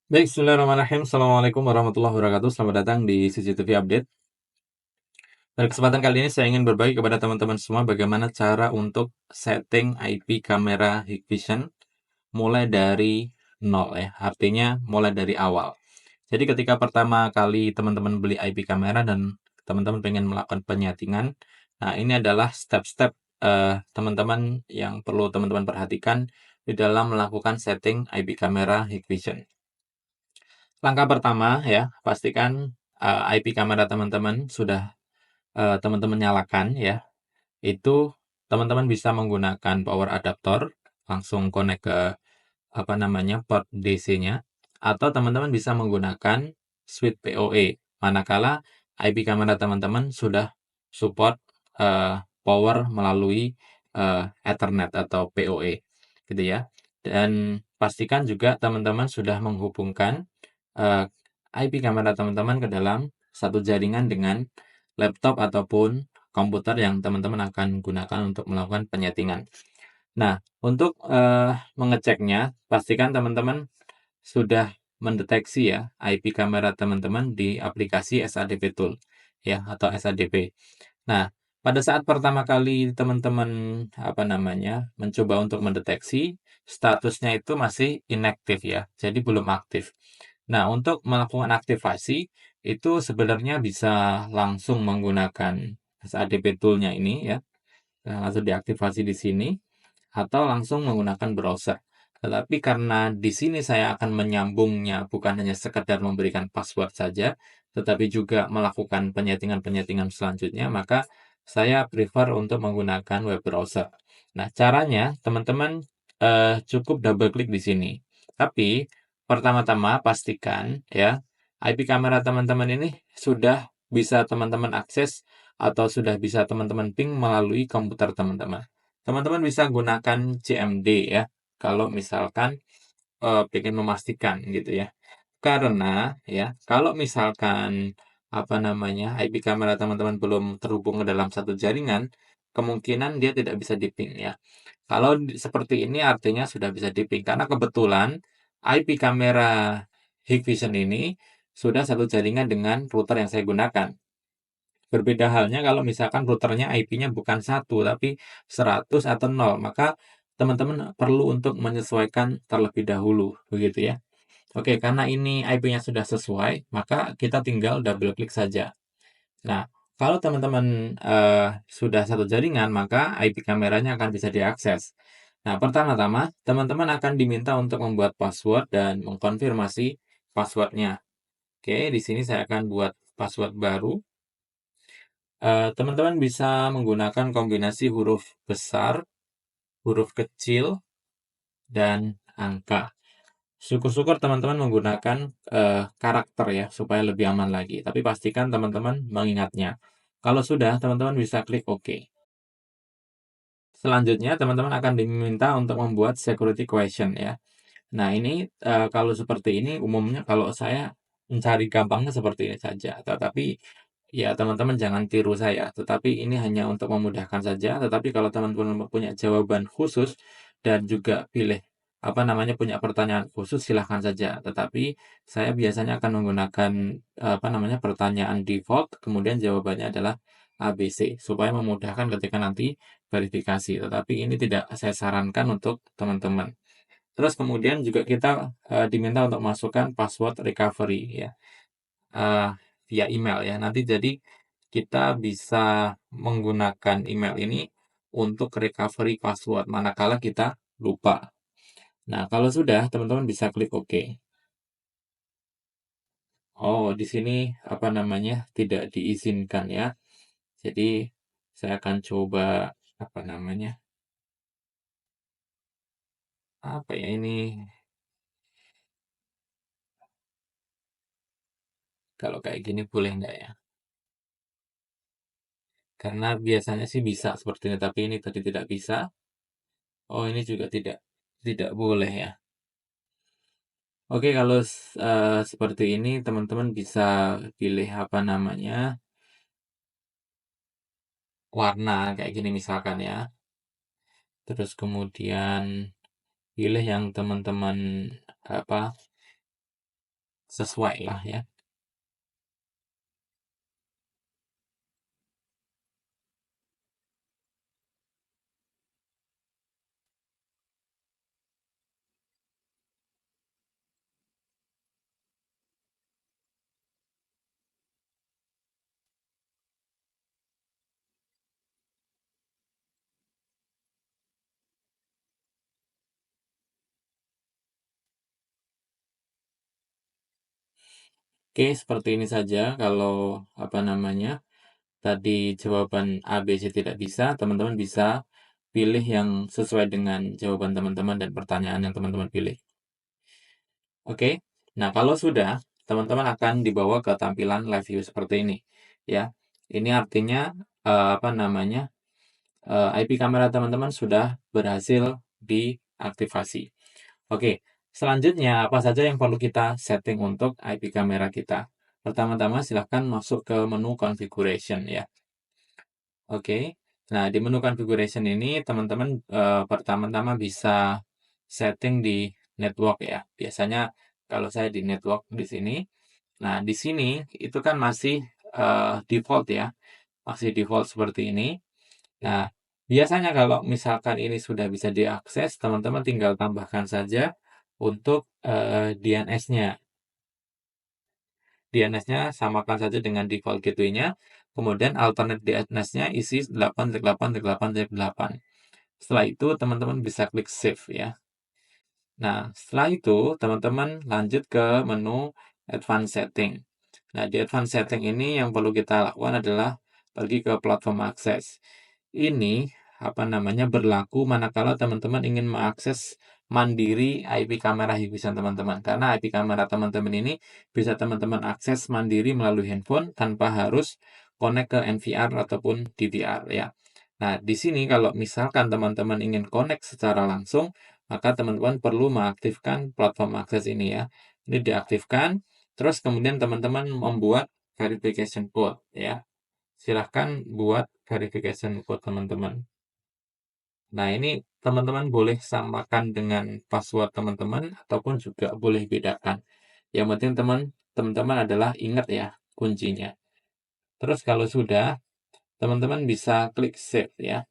Baik, bismillahirrahmanirrahim. Assalamualaikum warahmatullahi wabarakatuh. Selamat datang di CCTV Update. Pada kesempatan kali ini saya ingin berbagi kepada teman-teman semua bagaimana cara untuk setting IP kamera Hikvision mulai dari nol ya. Artinya mulai dari awal. Jadi ketika pertama kali teman-teman beli IP kamera dan teman-teman pengen melakukan penyetingan, nah ini adalah step-step teman-teman yang perlu teman-teman perhatikan di dalam melakukan setting IP kamera Hikvision. Langkah pertama ya, pastikan IP kamera teman-teman sudah teman-teman nyalakan ya. Itu teman-teman bisa menggunakan power adaptor, langsung connect ke port DC-nya, atau teman-teman bisa menggunakan switch PoE. Manakala IP kamera teman-teman sudah support power melalui Ethernet atau PoE, gitu ya. Dan pastikan juga teman-teman sudah menghubungkan IP kamera teman-teman ke dalam satu jaringan dengan laptop ataupun komputer yang teman-teman akan gunakan untuk melakukan penyetingan. Nah, untuk mengeceknya, pastikan teman-teman sudah mendeteksi ya IP kamera teman-teman di aplikasi SADP Tool ya atau SADP. Nah, pada saat pertama kali teman-teman mencoba untuk mendeteksi, statusnya itu masih inaktif ya, jadi belum aktif. Nah, untuk melakukan aktivasi itu sebenarnya bisa langsung menggunakan SADP tool-nya ini ya, langsung diaktifasi di sini atau langsung menggunakan browser. Tetapi karena di sini saya akan menyambungnya bukan hanya sekedar memberikan password saja, tetapi juga melakukan penyetingan-penyetingan selanjutnya, maka saya prefer untuk menggunakan web browser. Nah, caranya teman-teman cukup double klik di sini. Tapi pertama-tama pastikan ya IP kamera teman-teman ini sudah bisa teman-teman akses atau sudah bisa teman-teman ping melalui komputer teman-teman. Teman-teman bisa gunakan CMD ya, kalau misalkan pengen memastikan gitu ya. Karena ya, kalau misalkan IP kamera teman-teman belum terhubung ke dalam satu jaringan, kemungkinan dia tidak bisa di-ping ya. Kalau seperti ini artinya sudah bisa di-ping karena kebetulan IP kamera Hikvision ini sudah satu jaringan dengan router yang saya gunakan. Berbeda halnya kalau misalkan routernya IP-nya bukan 1, tapi 100 atau 0, maka teman-teman perlu untuk menyesuaikan terlebih dahulu, begitu ya. Oke, karena ini IP-nya sudah sesuai, maka kita tinggal double klik saja. Nah, kalau teman-teman sudah satu jaringan, maka IP kameranya akan bisa diakses. Nah, pertama-tama teman-teman akan diminta untuk membuat password dan mengkonfirmasi passwordnya. Oke, di sini saya akan buat password baru. Teman-teman bisa menggunakan kombinasi huruf besar, huruf kecil, dan angka. Syukur-syukur teman-teman menggunakan karakter ya, supaya lebih aman lagi. Tapi pastikan teman-teman mengingatnya. Kalau sudah, teman-teman bisa klik OK. Selanjutnya, teman-teman akan diminta untuk membuat security question ya. Nah, ini kalau seperti ini umumnya kalau saya mencari gampangnya seperti ini saja. Tetapi ya teman-teman jangan tiru saya. Tetapi ini hanya untuk memudahkan saja. Tetapi kalau teman-teman punya jawaban khusus dan juga punya pertanyaan khusus silahkan saja. Tetapi saya biasanya akan menggunakan pertanyaan default, kemudian jawabannya adalah ABC supaya memudahkan ketika nanti verifikasi. Tetapi ini tidak saya sarankan untuk teman-teman. Terus kemudian juga kita diminta untuk masukkan password recovery ya via email ya. Nanti jadi kita bisa menggunakan email ini untuk recovery password manakala kita lupa. Nah, kalau sudah teman-teman bisa klik OK. Oh, di sini tidak diizinkan ya. Jadi saya akan coba apa namanya? Apa ya ini? Kalau kayak gini boleh nggak ya? Karena biasanya sih bisa seperti ini, tapi ini tadi tidak bisa. Oh, ini juga tidak tidak boleh ya. Oke, kalau seperti ini teman-teman bisa pilih warna kayak gini misalkan ya. Terus kemudian pilih yang teman-teman apa sesuai lah ya. Oke, seperti ini saja kalau apa namanya tadi jawaban A, B, C tidak bisa, teman-teman bisa pilih yang sesuai dengan jawaban teman-teman dan pertanyaan yang teman-teman pilih. Oke, nah kalau sudah, teman-teman akan dibawa ke tampilan live view seperti ini, ya. Ini artinya apa namanya IP kamera teman-teman sudah berhasil diaktifasi. Oke, selanjutnya apa saja yang perlu kita setting untuk IP kamera kita? Pertama-tama silahkan masuk ke menu configuration ya. Oke, nah di menu configuration ini teman-teman pertama-tama bisa setting di network ya. Biasanya kalau saya di network di sini, nah di sini itu kan masih default ya, masih default seperti ini. Nah, biasanya kalau misalkan ini sudah bisa diakses, teman-teman tinggal tambahkan saja untuk DNS-nya. DNS-nya samakan saja dengan default gateway-nya, kemudian alternate DNS-nya isi 8.8.8.8. Setelah itu, teman-teman bisa klik save ya. Nah, setelah itu, teman-teman lanjut ke menu advanced setting. Nah, di advanced setting ini yang perlu kita lakukan adalah pergi ke platform access. Ini apa namanya berlaku manakala teman-teman ingin mengakses mandiri IP kamera Hikvision teman-teman. Karena IP kamera teman-teman ini bisa teman-teman akses mandiri melalui handphone tanpa harus connect ke NVR ataupun DVR ya. Nah, di sini kalau misalkan teman-teman ingin connect secara langsung, maka teman-teman perlu mengaktifkan platform akses ini ya. Ini diaktifkan, terus kemudian teman-teman membuat verification code ya. Silahkan buat verification code teman-teman. Nah, ini teman-teman boleh samakan dengan password teman-teman ataupun juga boleh bedakan. Yang penting teman-teman adalah ingat ya kuncinya. Terus kalau sudah, teman-teman bisa klik save ya.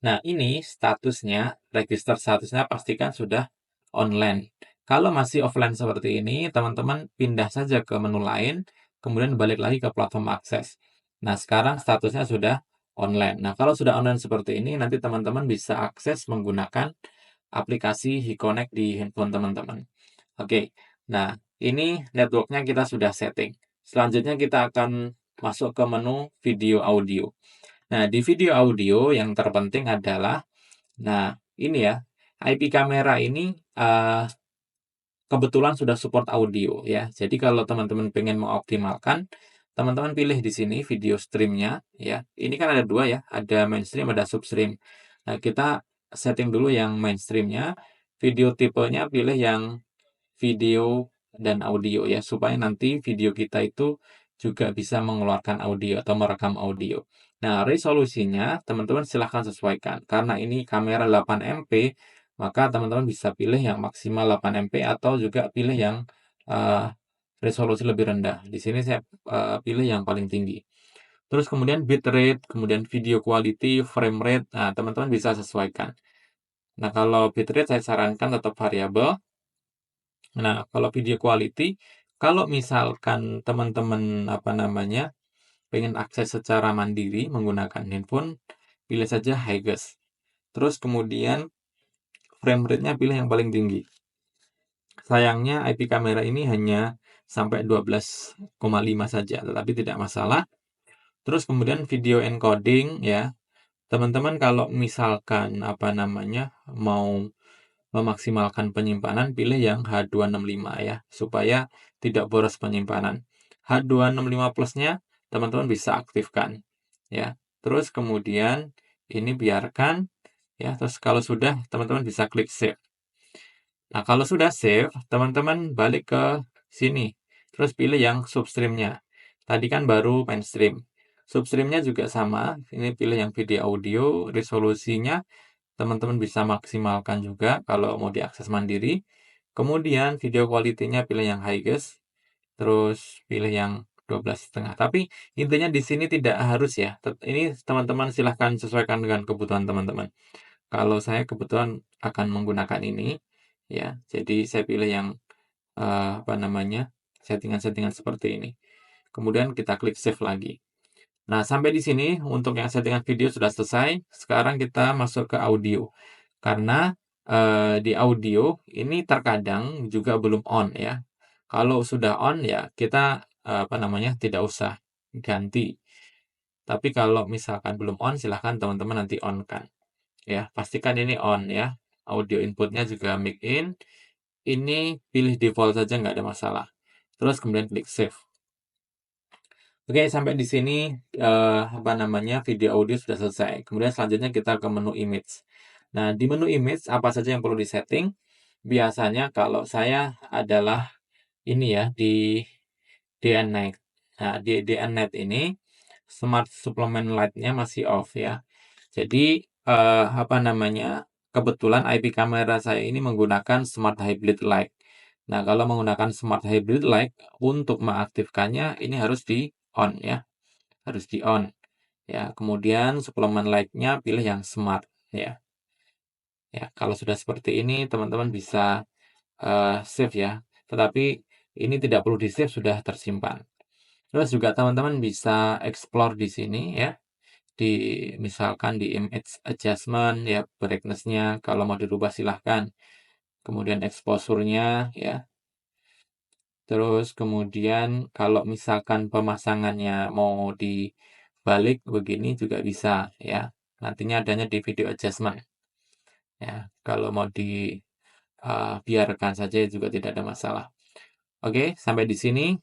Nah, ini statusnya, register statusnya pastikan sudah online. Kalau masih offline seperti ini, teman-teman pindah saja ke menu lain, kemudian balik lagi ke platform akses. Nah, sekarang statusnya sudah online. Nah, kalau sudah online seperti ini, nanti teman-teman bisa akses menggunakan aplikasi HiConnect di handphone teman-teman. Oke, nah ini networknya kita sudah setting. Selanjutnya kita akan masuk ke menu video audio. Nah, di video audio yang terpenting adalah, nah ini ya, IP kamera ini kebetulan sudah support audio ya. Jadi kalau teman-teman pengen mengoptimalkan, teman-teman pilih di sini video streamnya ya. Ini kan ada dua ya, ada mainstream, ada substream. Nah, kita setting dulu yang mainstreamnya, video tipenya pilih yang video dan audio ya, supaya nanti video kita itu juga bisa mengeluarkan audio atau merekam audio. Nah, resolusinya teman-teman silahkan sesuaikan. Karena ini kamera 8MP, maka teman-teman bisa pilih yang maksimal 8MP atau juga pilih yang uh, resolusi lebih rendah. Di sini saya pilih yang paling tinggi. Terus kemudian bitrate, kemudian video quality, frame rate, nah teman-teman bisa sesuaikan. Nah, kalau bitrate saya sarankan tetap variabel. Nah, kalau video quality, kalau misalkan teman-teman apa namanya pengen akses secara mandiri menggunakan handphone, pilih saja Highest. Terus kemudian frame rate-nya pilih yang paling tinggi. Sayangnya IP kamera ini hanya sampai 12,5 saja, tetapi tidak masalah. Terus kemudian video encoding ya. Teman-teman kalau misalkan apa namanya mau memaksimalkan penyimpanan, pilih yang H265 ya, supaya tidak boros penyimpanan. H265 plusnya teman-teman bisa aktifkan ya. Terus kemudian ini biarkan ya. Terus kalau sudah teman-teman bisa klik save. Nah, kalau sudah save, teman-teman balik ke sini. Terus pilih yang substreamnya. Tadi kan baru mainstream. Substreamnya juga sama. Ini pilih yang video audio, resolusinya teman-teman bisa maksimalkan juga kalau mau diakses mandiri. Kemudian video quality-nya pilih yang highest, terus pilih yang 12,5. Tapi intinya di sini tidak harus ya. Ini teman-teman silahkan sesuaikan dengan kebutuhan teman-teman. Kalau saya kebetulan akan menggunakan ini, ya. Jadi saya pilih yang apa namanya, settingan-settingan seperti ini. Kemudian kita klik save lagi. Nah, sampai di sini untuk yang settingan video sudah selesai. Sekarang kita masuk ke audio. Karena di audio ini terkadang juga belum on ya. Kalau sudah on ya kita apa namanya, tidak usah ganti. Tapi kalau misalkan belum on, silahkan teman-teman nanti on kan. Ya, pastikan ini on ya. Audio inputnya juga mic in. Ini pilih default saja nggak ada masalah. Terus kemudian klik save. Oke, sampai di sini apa namanya, video audio sudah selesai. Kemudian selanjutnya kita ke menu image. Nah, di menu image apa saja yang perlu disetting? Biasanya kalau saya adalah ini ya di DNNet. Nah, di DNNet ini Smart Supplement Light-nya masih off ya. Jadi apa namanya? Kebetulan IP kamera saya ini menggunakan Smart Hybrid Light. Nah, kalau menggunakan Smart Hybrid Light untuk mengaktifkannya ini harus di on ya. Harus di on. Ya, kemudian suplemen light-nya pilih yang smart ya. Ya, kalau sudah seperti ini teman-teman bisa save ya. Tetapi ini tidak perlu di-save, sudah tersimpan. Terus juga teman-teman bisa explore di sini ya. Di misalkan di image adjustment ya, brightness-nya kalau mau dirubah silahkan. Kemudian exposure-nya ya. Terus kemudian kalau misalkan pemasangannya mau dibalik begini juga bisa ya. Nantinya adanya di video adjustment. Ya, kalau mau biarkan saja juga tidak ada masalah. Oke, sampai di sini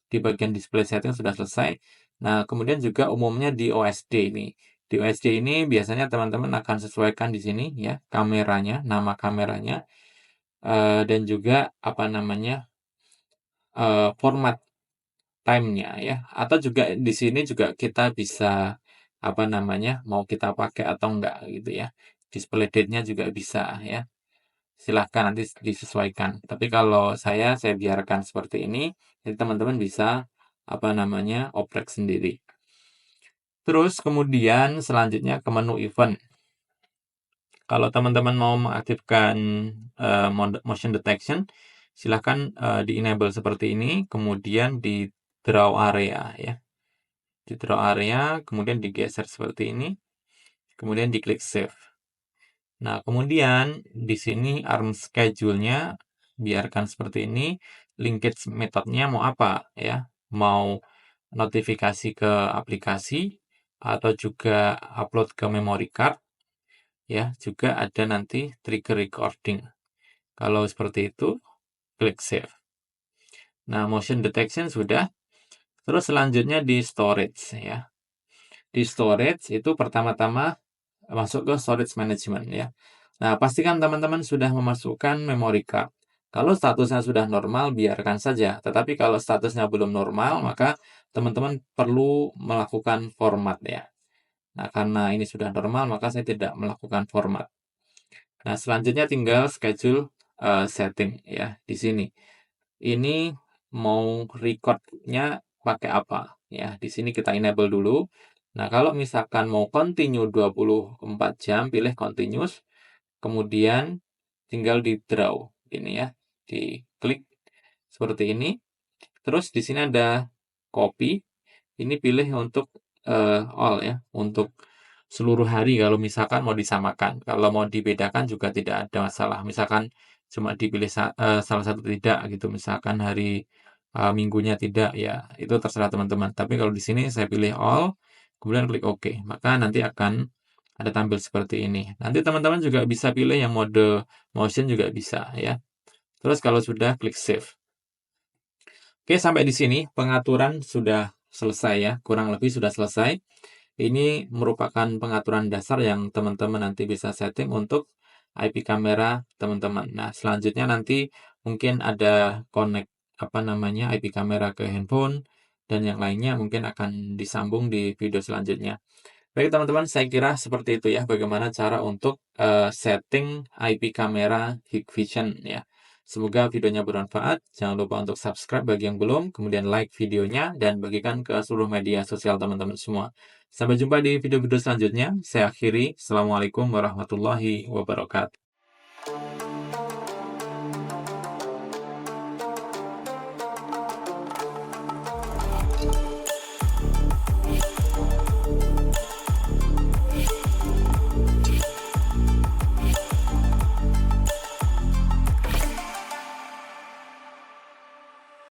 di bagian display setting sudah selesai. Nah, kemudian juga umumnya di OSD ini. Di OSD ini biasanya teman-teman akan sesuaikan di sini ya, kameranya, nama kameranya, dan juga apa namanya, format time-nya ya. Atau juga di sini juga kita bisa apa namanya, mau kita pakai atau enggak gitu ya. Display date-nya juga bisa ya. Silahkan nanti disesuaikan. Tapi kalau saya biarkan seperti ini, jadi teman-teman bisa apa namanya, oprek sendiri. Terus kemudian selanjutnya ke menu event. Kalau teman-teman mau mengaktifkan motion detection, silahkan di enable seperti ini, kemudian di draw area ya. Di draw area, kemudian digeser seperti ini, kemudian diklik save. Nah, kemudian di sini arm schedule-nya biarkan seperti ini. Linkage metodenya mau apa ya? Mau notifikasi ke aplikasi atau juga upload ke memory card ya. Juga ada nanti trigger recording. Kalau seperti itu, klik save. Nah, motion detection sudah. Terus selanjutnya di storage ya. Di storage itu pertama-tama masuk ke storage management ya. Nah, pastikan teman-teman sudah memasukkan memory card. Kalau statusnya sudah normal, biarkan saja. Tetapi kalau statusnya belum normal, maka teman-teman perlu melakukan format ya. Nah, karena ini sudah normal, maka saya tidak melakukan format. Nah, selanjutnya tinggal schedule setting ya di sini. Ini mau record-nya pakai apa ya. Di sini kita enable dulu. Nah, kalau misalkan mau continue 24 jam, pilih continuous. Kemudian tinggal di draw ini ya, diklik seperti ini. Terus di sini ada copy. Ini pilih untuk all ya, untuk seluruh hari kalau misalkan mau disamakan. Kalau mau dibedakan juga tidak ada masalah. Misalkan cuma dipilih salah satu tidak gitu, misalkan hari minggunya tidak ya, itu terserah teman-teman. Tapi kalau di sini saya pilih all, kemudian klik OK, maka nanti akan ada tampil seperti ini. Nanti teman-teman juga bisa pilih yang mode motion juga bisa ya. Terus kalau sudah klik save. Oke, sampai di sini pengaturan sudah selesai ya, kurang lebih sudah selesai. Ini merupakan pengaturan dasar yang teman-teman nanti bisa setting untuk IP kamera teman-teman. Nah, selanjutnya nanti mungkin ada connect apa namanya IP kamera ke handphone dan yang lainnya mungkin akan disambung di video selanjutnya. Baik teman-teman, saya kira seperti itu ya bagaimana cara untuk setting IP kamera Hikvision ya. Semoga videonya bermanfaat. Jangan lupa untuk subscribe bagi yang belum, kemudian like videonya, dan bagikan ke seluruh media sosial teman-teman semua. Sampai jumpa di video-video selanjutnya. Saya akhiri. Assalamualaikum warahmatullahi wabarakatuh.